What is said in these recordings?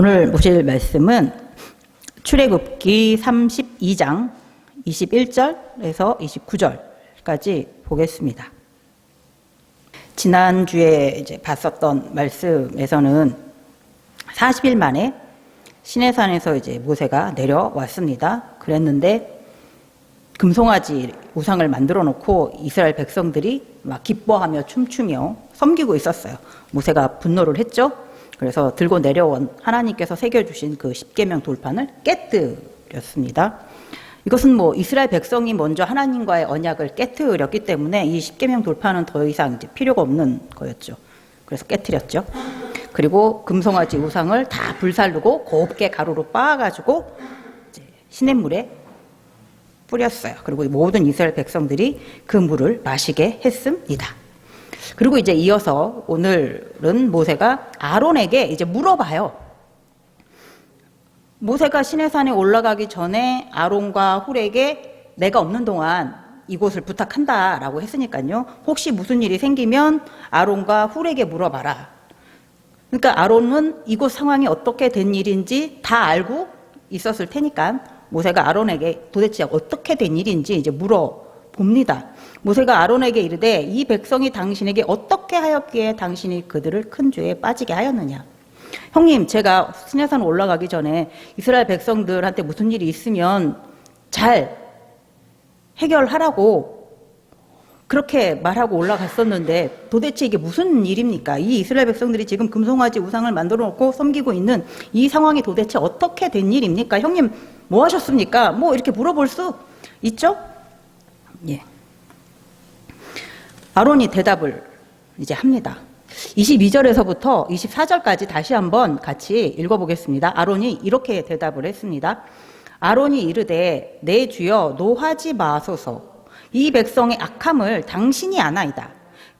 오늘 보실 말씀은 출애굽기 32장 21절에서 29절까지 보겠습니다. 지난주에 이제 봤었던 말씀에서는 40일 만에 시내산에서 이제 모세가 내려왔습니다. 그랬는데 금송아지 우상을 만들어 놓고 이스라엘 백성들이 막 기뻐하며 춤추며 섬기고 있었어요. 모세가 분노를 했죠. 그래서 들고 내려온 하나님께서 새겨주신 그 십계명 돌판을 깨뜨렸습니다. 이것은 이스라엘 백성이 먼저 하나님과의 언약을 깨뜨렸기 때문에 이 십계명 돌판은 더 이상 이제 필요가 없는 거였죠. 그래서 깨뜨렸죠. 그리고 금송아지 우상을 다 불살르고 곱게 가루로 빻아가지고 이제 시냇물에 뿌렸어요. 그리고 모든 이스라엘 백성들이 그 물을 마시게 했습니다. 그리고 이제 이어서 오늘은 모세가 아론에게 이제 물어봐요. 모세가 시내산에 올라가기 전에 아론과 훌에게 내가 없는 동안 이곳을 부탁한다라고 했으니까요. 혹시 무슨 일이 생기면 아론과 훌에게 물어봐라. 그러니까 아론은 이곳 상황이 어떻게 된 일인지 다 알고 있었을 테니까 모세가 아론에게 도대체 어떻게 된 일인지 이제 물어봅니다. 모세가 아론에게 이르되 이 백성이 당신에게 어떻게 하였기에 당신이 그들을 큰 죄에 빠지게 하였느냐. 형님, 제가 시내산 올라가기 전에 이스라엘 백성들한테 무슨 일이 있으면 잘 해결하라고 그렇게 말하고 올라갔었는데 도대체 이게 무슨 일입니까? 이 이스라엘 백성들이 지금 금송아지 우상을 만들어 놓고 섬기고 있는 이 상황이 도대체 어떻게 된 일입니까? 형님, 뭐 하셨습니까? 이렇게 물어볼 수 있죠? 예. 아론이 대답을 이제 합니다. 22절에서부터 24절까지 다시 한번 같이 읽어보겠습니다. 아론이 이렇게 대답을 했습니다. 아론이 이르되 내 주여 노하지 마소서. 이 백성의 악함을 당신이 아나이다.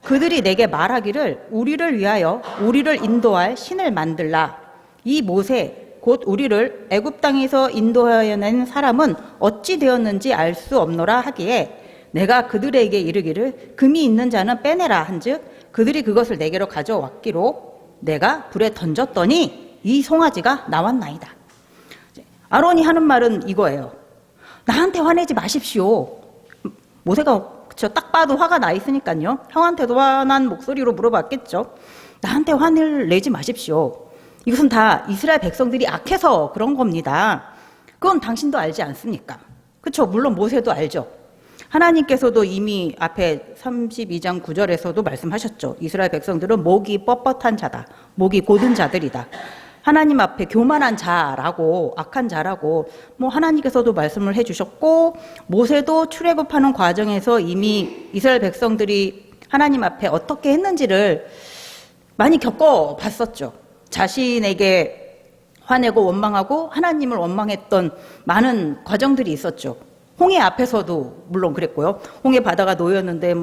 그들이 내게 말하기를 우리를 위하여 우리를 인도할 신을 만들라. 이 모세 곧 우리를 애굽 땅에서 인도하여낸 사람은 어찌 되었는지 알 수 없노라 하기에 내가 그들에게 이르기를 금이 있는 자는 빼내라 한즉 그들이 그것을 내게로 가져왔기로 내가 불에 던졌더니 이 송아지가 나왔나이다. 아론이 하는 말은 이거예요. 나한테 화내지 마십시오. 모세가 딱 봐도 화가 나 있으니까요. 형한테도 화난 목소리로 물어봤겠죠. 나한테 화를 내지 마십시오. 이것은 다 이스라엘 백성들이 악해서 그런 겁니다. 그건 당신도 알지 않습니까? 그렇죠? 물론 모세도 알죠. 하나님께서도 이미 앞에 32장 9절에서도 말씀하셨죠. 이스라엘 백성들은 목이 뻣뻣한 자다. 목이 곧은 자들이다. 하나님 앞에 교만한 자라고 악한 자라고 하나님께서도 말씀을 해주셨고 모세도 출애굽하는 과정에서 이미 이스라엘 백성들이 하나님 앞에 어떻게 했는지를 많이 겪어봤었죠. 자신에게 화내고 원망하고 하나님을 원망했던 많은 과정들이 있었죠. 홍해 앞에서도 물론 그랬고요. 홍해 바다가 놓였는데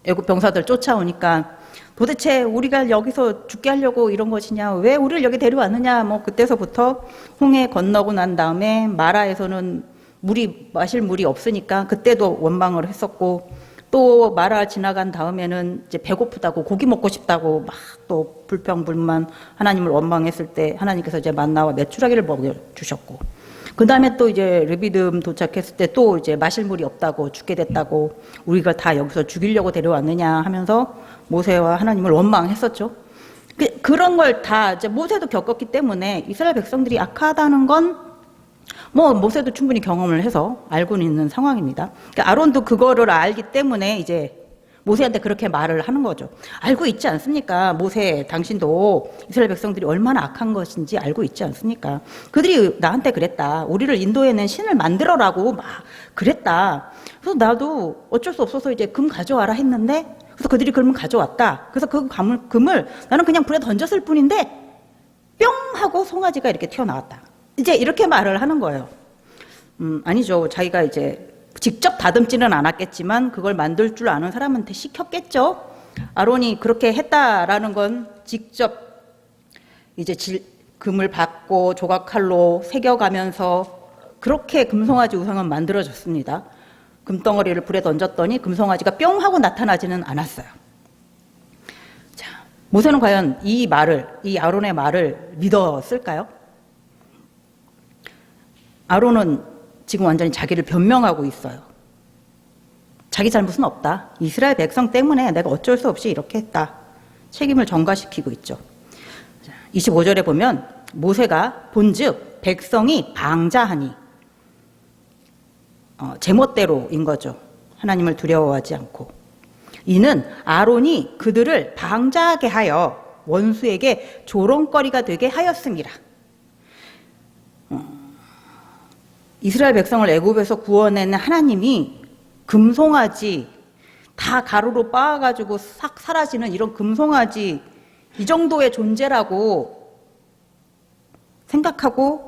애굽 병사들 쫓아오니까 도대체 우리가 여기서 죽게 하려고 이런 것이냐, 왜 우리를 여기 데려왔느냐, 그때서부터 홍해 건너고 난 다음에 마라에서는 마실 물이 없으니까 그때도 원망을 했었고, 또 마라 지나간 다음에는 이제 배고프다고 고기 먹고 싶다고 막 또 불평불만 하나님을 원망했을 때 하나님께서 이제 만나와 메추라기를 먹여주셨고, 그 다음에 또 이제 르비딤 도착했을 때 또 이제 마실 물이 없다고 죽게 됐다고 우리가 다 여기서 죽이려고 데려왔느냐 하면서 모세와 하나님을 원망했었죠. 그런 걸 다 이제 모세도 겪었기 때문에 이스라엘 백성들이 악하다는 건 모세도 충분히 경험을 해서 알고는 있는 상황입니다. 그러니까 아론도 그거를 알기 때문에 이제 모세한테 그렇게 말을 하는 거죠. 알고 있지 않습니까? 모세, 당신도 이스라엘 백성들이 얼마나 악한 것인지 알고 있지 않습니까? 그들이 나한테 그랬다. 우리를 인도해낸 신을 만들어라고 막 그랬다. 그래서 나도 어쩔 수 없어서 이제 금 가져와라 했는데, 그래서 그들이 금을 가져왔다. 그래서 그 금을 나는 그냥 불에 던졌을 뿐인데 뿅 하고 송아지가 이렇게 튀어나왔다. 이제 이렇게 말을 하는 거예요. 아니죠. 자기가 이제 직접 다듬지는 않았겠지만 그걸 만들 줄 아는 사람한테 시켰겠죠. 아론이 그렇게 했다라는 건 직접 이제 금을 받고 조각칼로 새겨가면서 그렇게 금송아지 우상은 만들어졌습니다. 금덩어리를 불에 던졌더니 금송아지가 뿅 하고 나타나지는 않았어요. 자, 모세는 과연 이 아론의 말을 믿었을까요? 아론은 지금 완전히 자기를 변명하고 있어요. 자기 잘못은 없다. 이스라엘 백성 때문에 내가 어쩔 수 없이 이렇게 했다. 책임을 전가시키고 있죠. 25절에 보면 모세가 본즉 백성이 방자하니 제멋대로인 거죠. 하나님을 두려워하지 않고. 이는 아론이 그들을 방자하게 하여 원수에게 조롱거리가 되게 하였음이라. 이스라엘 백성을 애굽에서 구원해낸 하나님이 금송아지 다 가루로 빻아가지고 싹 사라지는 이런 금송아지 이 정도의 존재라고 생각하고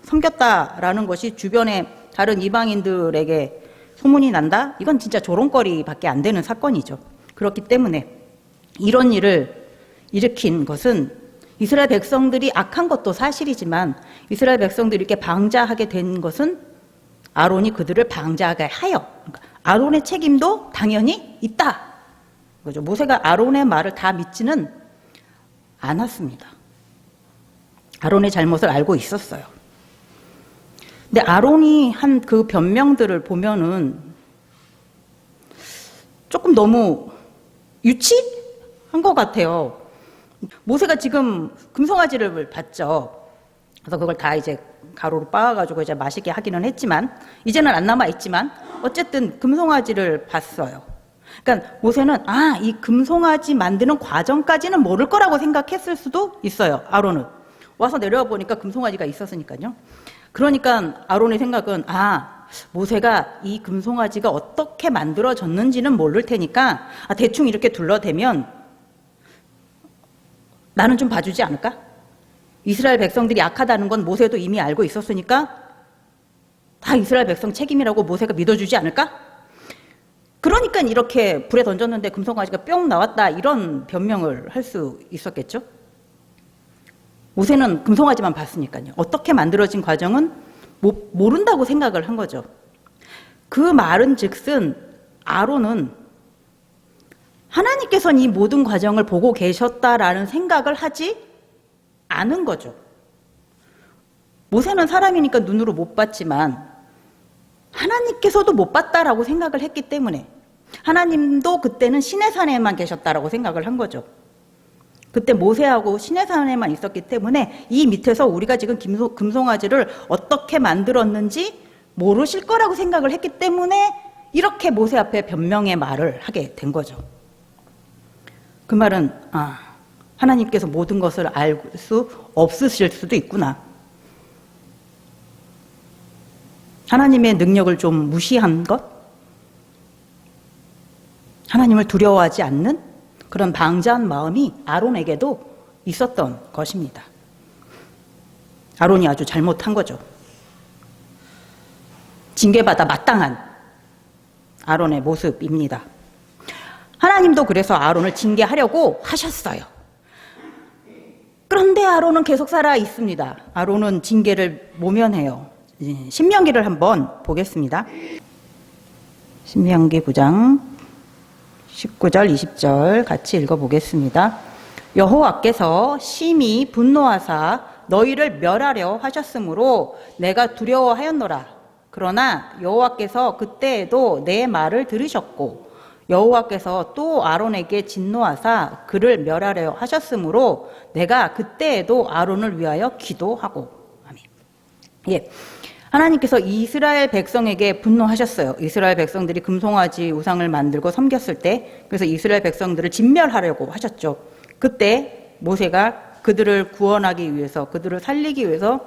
섬겼다라는 것이 주변의 다른 이방인들에게 소문이 난다? 이건 진짜 조롱거리밖에 안 되는 사건이죠. 그렇기 때문에 이런 일을 일으킨 것은 이스라엘 백성들이 악한 것도 사실이지만 이스라엘 백성들이 이렇게 방자하게 된 것은 아론이 그들을 방자하게 하여, 그러니까 아론의 책임도 당연히 있다. 그죠? 모세가 아론의 말을 다 믿지는 않았습니다. 아론의 잘못을 알고 있었어요. 근데 아론이 한 그 변명들을 보면은 조금 너무 유치한 것 같아요. 모세가 지금 금송아지를 봤죠. 그래서 그걸 다 이제 가루로 빻아가지고 이제 맛있게 하기는 했지만, 이제는 안 남아있지만, 어쨌든 금송아지를 봤어요. 그러니까 모세는, 이 금송아지 만드는 과정까지는 모를 거라고 생각했을 수도 있어요, 아론은. 와서 내려와 보니까 금송아지가 있었으니까요. 그러니까 아론의 생각은, 모세가 이 금송아지가 어떻게 만들어졌는지는 모를 테니까, 대충 이렇게 둘러대면 나는 좀 봐주지 않을까? 이스라엘 백성들이 약하다는 건 모세도 이미 알고 있었으니까 다 이스라엘 백성 책임이라고 모세가 믿어주지 않을까? 그러니까 이렇게 불에 던졌는데 금송아지가 뿅 나왔다, 이런 변명을 할 수 있었겠죠? 모세는 금송아지만 봤으니까요. 어떻게 만들어진 과정은 모른다고 생각을 한 거죠. 그 말은 즉슨 아론은 하나님께서는 이 모든 과정을 보고 계셨다라는 생각을 하지 않은 거죠. 모세는 사람이니까 눈으로 못 봤지만 하나님께서도 못 봤다라고 생각을 했기 때문에 하나님도 그때는 시내산에만 계셨다라고 생각을 한 거죠. 그때 모세하고 시내산에만 있었기 때문에 이 밑에서 우리가 지금 금송아지를 어떻게 만들었는지 모르실 거라고 생각을 했기 때문에 이렇게 모세 앞에 변명의 말을 하게 된 거죠. 그 말은 하나님께서 모든 것을 알 수 없으실 수도 있구나. 하나님의 능력을 좀 무시한 것? 하나님을 두려워하지 않는 그런 방자한 마음이 아론에게도 있었던 것입니다. 아론이 아주 잘못한 거죠. 징계받아 마땅한 아론의 모습입니다. 하나님도 그래서 아론을 징계하려고 하셨어요. 그런데 아론은 계속 살아 있습니다. 아론은 징계를 모면해요. 신명기를 한번 보겠습니다. 신명기 9장 19절 20절 같이 읽어보겠습니다. 여호와께서 심히 분노하사 너희를 멸하려 하셨으므로 내가 두려워하였노라. 그러나 여호와께서 그때에도 내 말을 들으셨고 여호와께서 또 아론에게 진노하사 그를 멸하려 하셨으므로 내가 그때에도 아론을 위하여 기도하고. 아멘. 예. 하나님께서 이스라엘 백성에게 분노하셨어요. 이스라엘 백성들이 금송아지 우상을 만들고 섬겼을 때, 그래서 이스라엘 백성들을 진멸하려고 하셨죠. 그때 모세가 그들을 구원하기 위해서, 그들을 살리기 위해서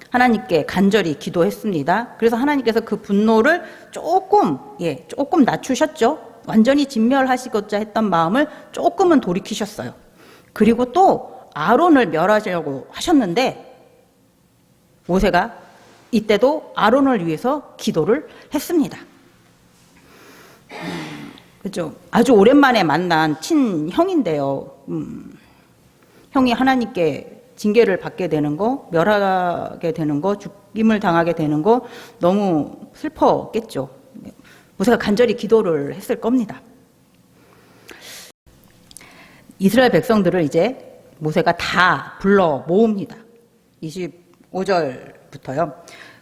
하나님께 간절히 기도했습니다. 그래서 하나님께서 그 분노를 조금 낮추셨죠. 완전히 진멸하시고자 했던 마음을 조금은 돌이키셨어요. 그리고 또 아론을 멸하시려고 하셨는데 모세가 이때도 아론을 위해서 기도를 했습니다. 그죠? 아주 오랜만에 만난 친형인데요. 형이 하나님께 징계를 받게 되는 거, 멸하게 되는 거, 죽임을 당하게 되는 거 너무 슬펐겠죠. 모세가 간절히 기도를 했을 겁니다. 이스라엘 백성들을 이제 모세가 다 불러 모읍니다. 25절부터요.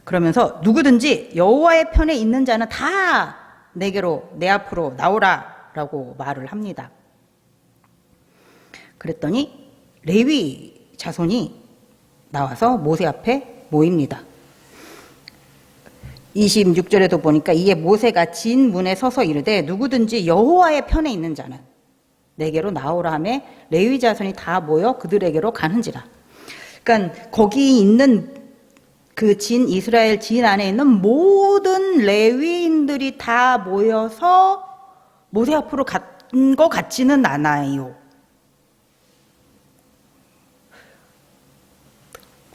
그러면서 누구든지 여호와의 편에 있는 자는 다 내게로 내 앞으로 나오라라고 말을 합니다. 그랬더니 레위 자손이 나와서 모세 앞에 모입니다. 26절에도 보니까 이에 모세가 진 문에 서서 이르되 누구든지 여호와의 편에 있는 자는 내게로 나오라 하며 레위 자손이 다 모여 그들에게로 가는지라. 그러니까 거기 있는 그 진 이스라엘 진 안에 있는 모든 레위인들이 다 모여서 모세 앞으로 간 것 같지는 않아요.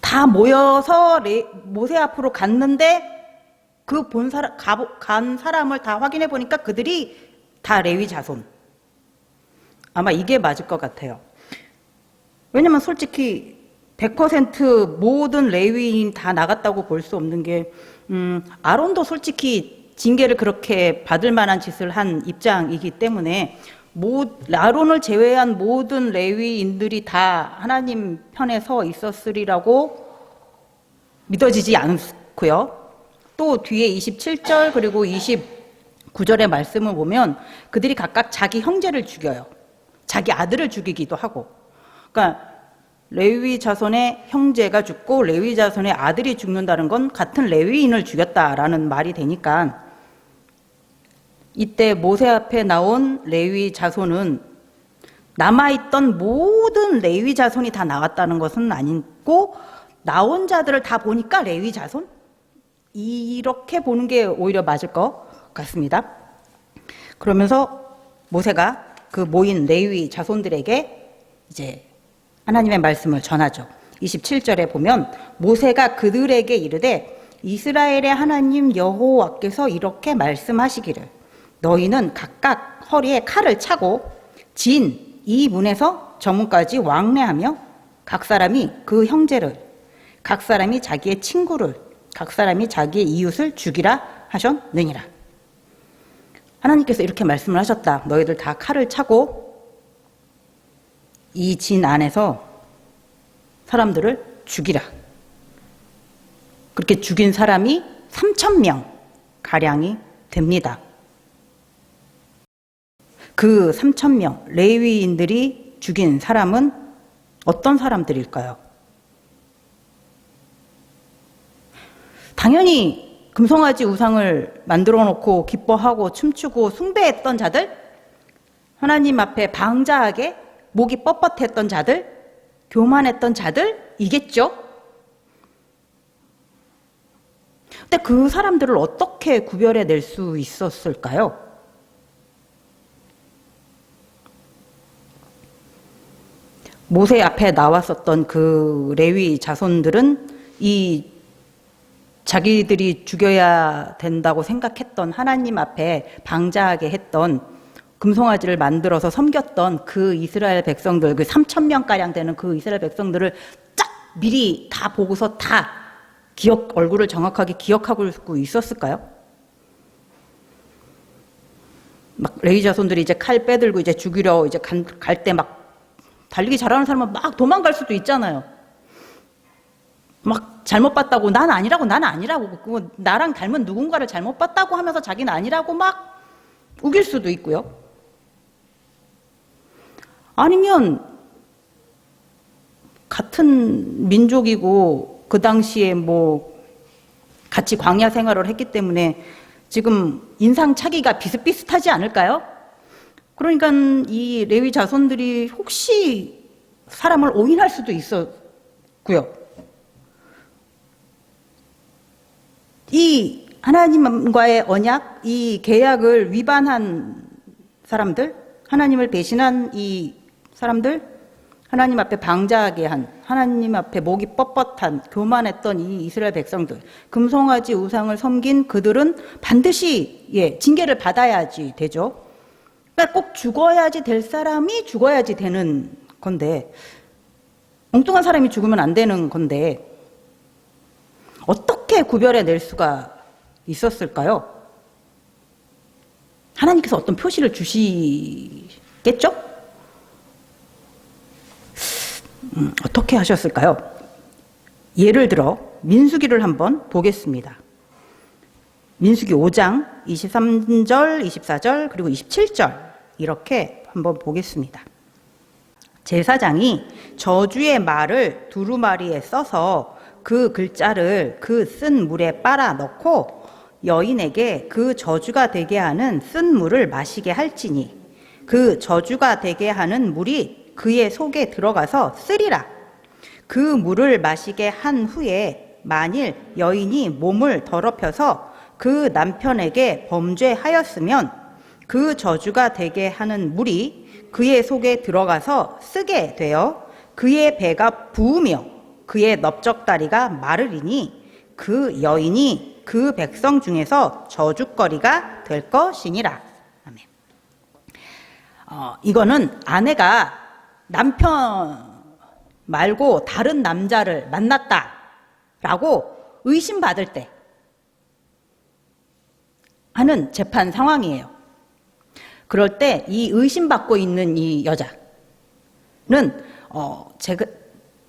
다 모여서 모세 앞으로 갔는데 그 간 사람을 다 확인해 보니까 그들이 다 레위 자손. 아마 이게 맞을 것 같아요. 왜냐면 솔직히 100% 모든 레위인 다 나갔다고 볼 수 없는 게 아론도 솔직히 징계를 그렇게 받을 만한 짓을 한 입장이기 때문에 아론을 제외한 모든 레위인들이 다 하나님 편에 서 있었으리라고 믿어지지 않고요. 또 뒤에 27절 그리고 29절의 말씀을 보면 그들이 각각 자기 형제를 죽여요. 자기 아들을 죽이기도 하고. 그러니까 레위 자손의 형제가 죽고 레위 자손의 아들이 죽는다는 건 같은 레위인을 죽였다라는 말이 되니까 이때 모세 앞에 나온 레위 자손은 남아있던 모든 레위 자손이 다 나왔다는 것은 아니고 나온 자들을 다 보니까 레위 자손? 이렇게 보는 게 오히려 맞을 것 같습니다. 그러면서 모세가 그 모인 레위 자손들에게 이제 하나님의 말씀을 전하죠. 27절에 보면 모세가 그들에게 이르되 이스라엘의 하나님 여호와께서 이렇게 말씀하시기를 너희는 각각 허리에 칼을 차고 진 이 문에서 저 문까지 왕래하며 각 사람이 그 형제를 각 사람이 자기의 친구를 각 사람이 자기의 이웃을 죽이라 하셨느니라. 하나님께서 이렇게 말씀을 하셨다. 너희들 다 칼을 차고 이 진 안에서 사람들을 죽이라. 그렇게 죽인 사람이 3,000명 가량이 됩니다. 그 3,000명 레위인들이 죽인 사람은 어떤 사람들일까요? 당연히 금송아지 우상을 만들어 놓고 기뻐하고 춤추고 숭배했던 자들, 하나님 앞에 방자하게 목이 뻣뻣했던 자들, 교만했던 자들이겠죠? 근데 그 사람들을 어떻게 구별해 낼 수 있었을까요? 모세 앞에 나왔었던 그 레위 자손들은 이 자기들이 죽여야 된다고 생각했던 하나님 앞에 방자하게 했던 금송아지를 만들어서 섬겼던 그 이스라엘 백성들, 그 3,000명가량 되는 그 이스라엘 백성들을 쫙 미리 다 보고서 다 얼굴을 정확하게 기억하고 있었을까요? 막 레위 자손들이 이제 칼 빼들고 이제 죽이려 이제 갈 때 막 달리기 잘하는 사람은 막 도망갈 수도 있잖아요. 막 잘못 봤다고 난 아니라고 그거 나랑 닮은 누군가를 잘못 봤다고 하면서 자기는 아니라고 막 우길 수도 있고요. 아니면 같은 민족이고 그 당시에 뭐 같이 광야 생활을 했기 때문에 지금 인상 차기가 비슷비슷하지 않을까요? 그러니까 이 레위 자손들이 혹시 사람을 오인할 수도 있었고요. 이 하나님과의 언약, 이 계약을 위반한 사람들, 하나님을 배신한 이 사람들, 하나님 앞에 방자하게 한, 하나님 앞에 목이 뻣뻣한, 교만했던 이 이스라엘 백성들, 금송아지 우상을 섬긴 그들은 반드시 징계를 받아야지 되죠. 그러니까 꼭 죽어야지 될 사람이 죽어야지 되는 건데, 엉뚱한 사람이 죽으면 안 되는 건데 어떻게 구별해 낼 수가 있었을까요? 하나님께서 어떤 표시를 주시겠죠? 어떻게 하셨을까요? 예를 들어 민수기를 한번 보겠습니다. 민수기 5장 23절, 24절, 그리고 27절 이렇게 한번 보겠습니다. 제사장이 저주의 말을 두루마리에 써서 그 글자를 그 쓴 물에 빨아 넣고 여인에게 그 저주가 되게 하는 쓴 물을 마시게 할지니 그 저주가 되게 하는 물이 그의 속에 들어가서 쓰리라. 그 물을 마시게 한 후에 만일 여인이 몸을 더럽혀서 그 남편에게 범죄하였으면 그 저주가 되게 하는 물이 그의 속에 들어가서 쓰게 되어 그의 배가 부으며 그의 넓적다리가 마르리니 그 여인이 그 백성 중에서 저주거리가 될 것이니라. 아멘. 이거는 아내가 남편 말고 다른 남자를 만났다라고 의심받을 때 하는 재판 상황이에요. 그럴 때 이 의심받고 있는 이 여자는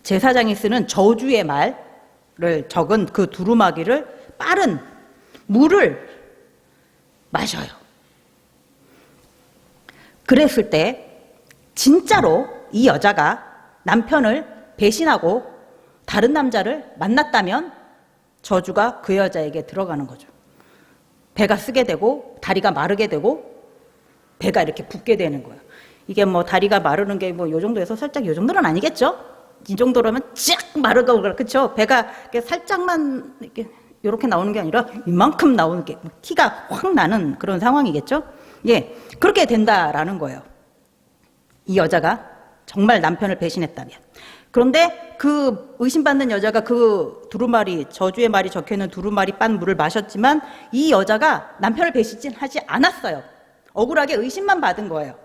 제사장이 쓰는 저주의 말을 적은 그 두루마기를 빠른 물을 마셔요. 그랬을 때 진짜로 이 여자가 남편을 배신하고 다른 남자를 만났다면 저주가 그 여자에게 들어가는 거죠. 배가 쓰게 되고 다리가 마르게 되고 배가 이렇게 붓게 되는 거예요. 이게 뭐 다리가 마르는 게 뭐 요 정도에서 살짝 요 정도는 아니겠죠? 이 정도라면 쫙 마르고 그렇죠? 배가 이렇게 살짝만 이렇게 나오는 게 아니라 이만큼 나오는 게 티가 확 나는 그런 상황이겠죠? 예, 그렇게 된다라는 거예요. 이 여자가 정말 남편을 배신했다면. 그런데 그 의심받는 여자가 그 두루마리, 저주의 말이 적혀있는 두루마리 빤 물을 마셨지만 이 여자가 남편을 배신하지 않았어요. 억울하게 의심만 받은 거예요.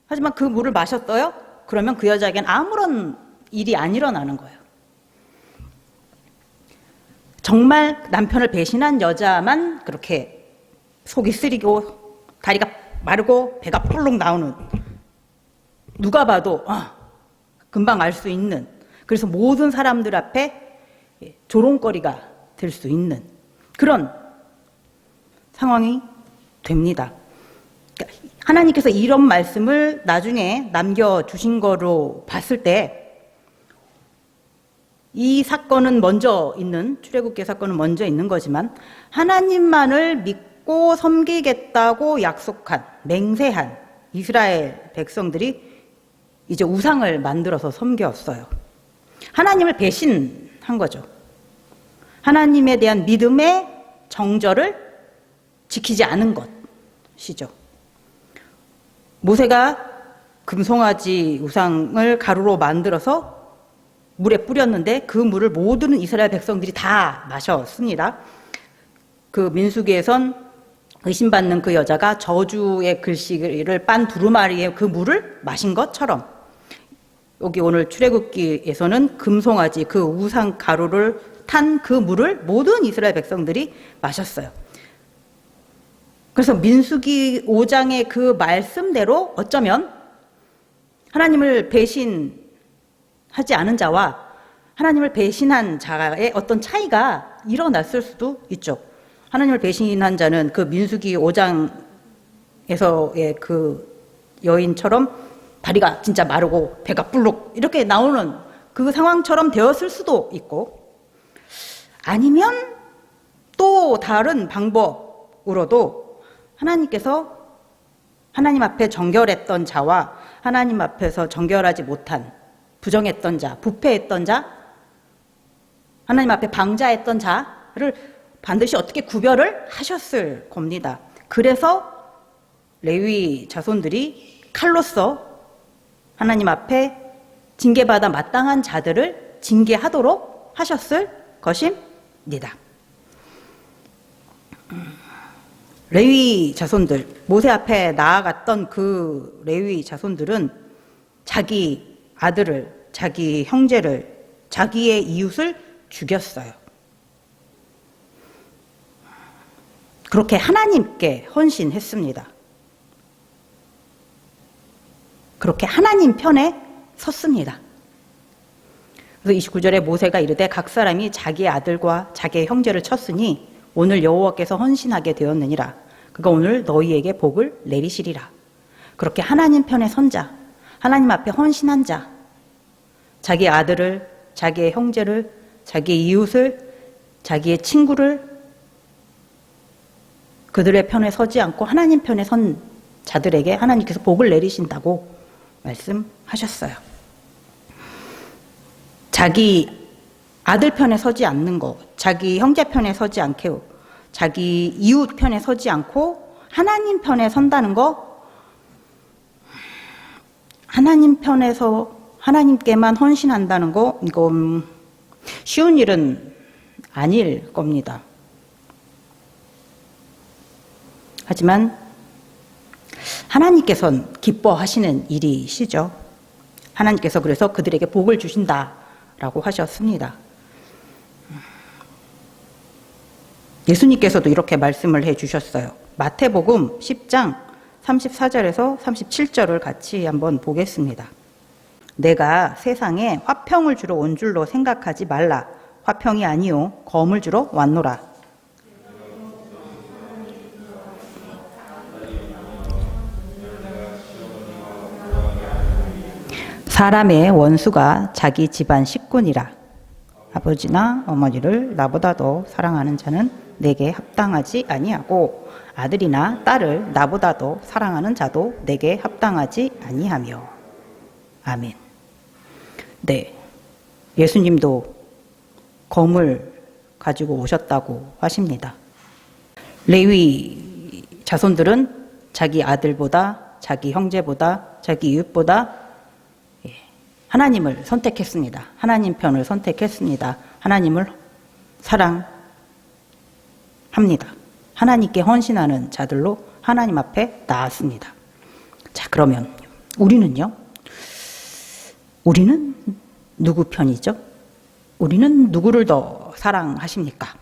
하지만 그 물을 마셨어요? 그러면 그 여자에겐 아무런 일이 안 일어나는 거예요. 정말 남편을 배신한 여자만 그렇게 속이 쓰리고 다리가 마르고 배가 펄럭 나오는, 누가 봐도 금방 알 수 있는, 그래서 모든 사람들 앞에 조롱거리가 될 수 있는 그런 상황이 됩니다. 하나님께서 이런 말씀을 나중에 남겨주신 거로 봤을 때 이 사건은 먼저 있는, 출애굽기 사건은 먼저 있는 거지만 하나님만을 믿고 섬기겠다고 약속한, 맹세한 이스라엘 백성들이 이제 우상을 만들어서 섬겼어요. 하나님을 배신한 거죠. 하나님에 대한 믿음의 정절을 지키지 않은 것이죠. 모세가 금송아지 우상을 가루로 만들어서 물에 뿌렸는데 그 물을 모든 이스라엘 백성들이 다 마셨습니다. 그 민수기에선 의심받는 그 여자가 저주의 글씨를 빤 두루마리의 그 물을 마신 것처럼 여기 오늘 출애굽기에서는 금송아지 그 우상 가루를 탄 그 물을 모든 이스라엘 백성들이 마셨어요. 그래서 민수기 5장의 그 말씀대로 어쩌면 하나님을 배신하지 않은 자와 하나님을 배신한 자의 어떤 차이가 일어났을 수도 있죠. 하나님을 배신한 자는 그 민수기 5장에서의 그 여인처럼 다리가 진짜 마르고 배가 불룩 이렇게 나오는 그 상황처럼 되었을 수도 있고, 아니면 또 다른 방법으로도 하나님께서 하나님 앞에 정결했던 자와 하나님 앞에서 정결하지 못한, 부정했던 자, 부패했던 자, 하나님 앞에 방자했던 자를 반드시 어떻게 구별을 하셨을 겁니다. 그래서 레위 자손들이 칼로서 하나님 앞에 징계받아 마땅한 자들을 징계하도록 하셨을 것입니다. 레위 자손들, 모세 앞에 나아갔던 그 레위 자손들은 자기 아들을, 자기 형제를, 자기의 이웃을 죽였어요. 그렇게 하나님께 헌신했습니다. 그렇게 하나님 편에 섰습니다. 그래서 29절에 모세가 이르되 각 사람이 자기의 아들과 자기의 형제를 쳤으니 오늘 여호와께서 헌신하게 되었느니라. 그가 오늘 너희에게 복을 내리시리라. 그렇게 하나님 편에 선 자, 하나님 앞에 헌신한 자, 자기의 아들을, 자기의 형제를, 자기의 이웃을, 자기의 친구를 그들의 편에 서지 않고 하나님 편에 선 자들에게 하나님께서 복을 내리신다고 말씀하셨어요. 자기 아들 편에 서지 않는 것, 자기 형제 편에 서지 않게, 자기 이웃 편에 서지 않고 하나님 편에 선다는 거, 하나님 편에서 하나님께만 헌신한다는 거, 이건 쉬운 일은 아닐 겁니다. 하지만 하나님께서는 기뻐하시는 일이시죠. 하나님께서 그래서 그들에게 복을 주신다라고 하셨습니다. 예수님께서도 이렇게 말씀을 해주셨어요. 마태복음 10장 34절에서 37절을 같이 한번 보겠습니다. 내가 세상에 화평을 주러 온 줄로 생각하지 말라. 화평이 아니요 검을 주러 왔노라. 사람의 원수가 자기 집안 식구니라. 아버지나 어머니를 나보다 더 사랑하는 자는 내게 합당하지 아니하고 아들이나 딸을 나보다 더 사랑하는 자도 내게 합당하지 아니하며. 아멘. 네, 예수님도 검을 가지고 오셨다고 하십니다. 레위 자손들은 자기 아들보다, 자기 형제보다, 자기 이웃보다 하나님을 선택했습니다. 하나님 편을 선택했습니다. 하나님을 사랑합니다. 하나님께 헌신하는 자들로 하나님 앞에 나았습니다. 자, 그러면 우리는요? 우리는 누구 편이죠? 우리는 누구를 더 사랑하십니까?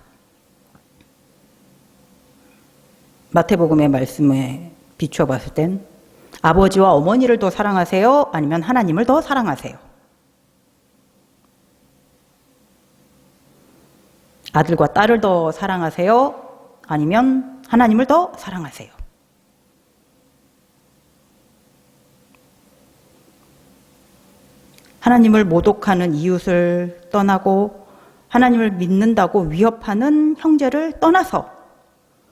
마태복음의 말씀에 비추어 봤을 땐 아버지와 어머니를 더 사랑하세요? 아니면 하나님을 더 사랑하세요? 아들과 딸을 더 사랑하세요? 아니면 하나님을 더 사랑하세요? 하나님을 모독하는 이웃을 떠나고 하나님을 믿는다고 위협하는 형제를 떠나서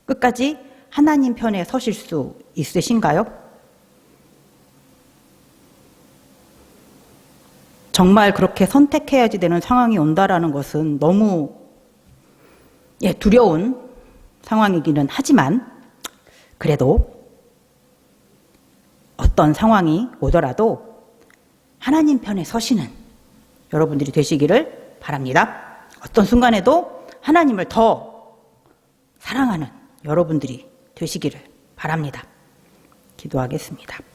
끝까지 하나님 편에 서실 수 있으신가요? 정말 그렇게 선택해야지 되는 상황이 온다라는 것은 너무 두려운 상황이기는 하지만 그래도 어떤 상황이 오더라도 하나님 편에 서시는 여러분들이 되시기를 바랍니다. 어떤 순간에도 하나님을 더 사랑하는 여러분들이 되시기를 바랍니다. 기도하겠습니다.